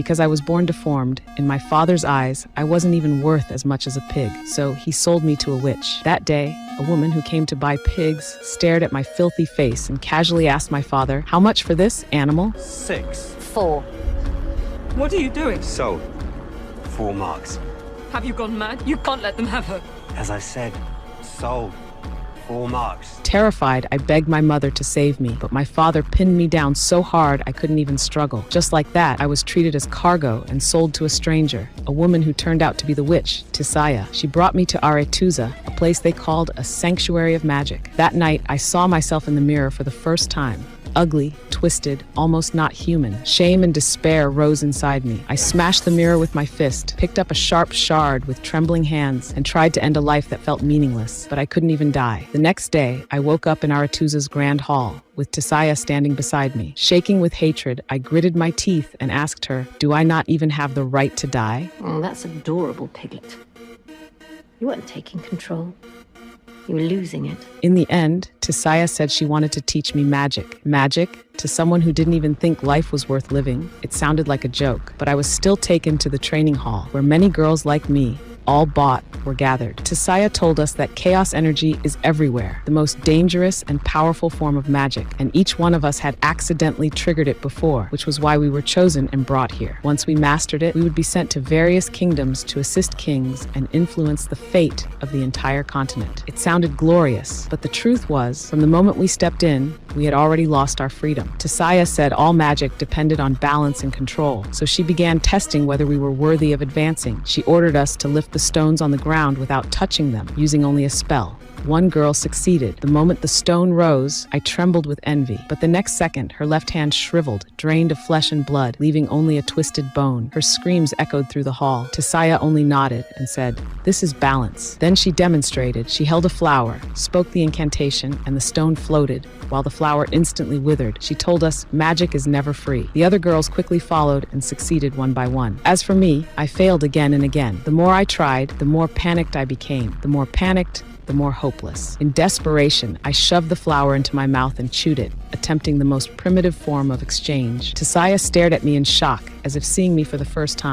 Because I was born deformed, in my father's eyes, I wasn't even worth as much as a pig, so he sold me to a witch. That day, a woman who came to buy pigs stared at my filthy face and casually asked my father, "How much for this animal?" 6. 4. What are you doing? Sold. 4 marks. Have you gone mad? You can't let them have her. As I said, sold. 4 marks. Terrified, I begged my mother to save me, but my father pinned me down so hard I couldn't even struggle. Just like that, I was treated as cargo and sold to a stranger, a woman who turned out to be the witch, Tisaya. She brought me to Aretuza, a place they called a sanctuary of magic. That night, I saw myself in the mirror for the first time. Ugly, twisted, almost not human. Shame and despair rose inside me. I smashed the mirror with my fist, picked up a sharp shard with trembling hands, and tried to end a life that felt meaningless, but I couldn't even die. The next day, I woke up in Aretuza's grand hall, with Tisaya standing beside me. Shaking with hatred, I gritted my teeth and asked her, "Do I not even have the right to die?" Oh, that's adorable, Piglet. You weren't taking control. You were losing it. In the end, Tisaya said she wanted to teach me magic. Magic? To someone who didn't even think life was worth living, it sounded like a joke. But I was still taken to the training hall, where many girls like me, all bought, were gathered. Tisaya told us that chaos energy is everywhere, the most dangerous and powerful form of magic, and each one of us had accidentally triggered it before, which was why we were chosen and brought here. Once we mastered it, we would be sent to various kingdoms to assist kings and influence the fate of the entire continent. It sounded glorious, but the truth was, from the moment we stepped in, we had already lost our freedom. Tisaya said all magic depended on balance and control, so she began testing whether we were worthy of advancing. She ordered us to lift the stones on the ground without touching them, using only a spell. One girl succeeded. The moment the stone rose, I trembled with envy. But the next second, her left hand shriveled, drained of flesh and blood, leaving only a twisted bone. Her screams echoed through the hall. Tisaya only nodded and said, "This is balance." Then she demonstrated. She held a flower, spoke the incantation, and the stone floated, while the flower instantly withered. She told us magic is never free. The other girls quickly followed and succeeded one by one. As for me, I failed again and again. The more I tried, the more panicked I became. The more panicked, the more hopeless. In desperation, I shoved the flower into my mouth and chewed it, attempting the most primitive form of exchange. Tisaya stared at me in shock, as if seeing me for the first time.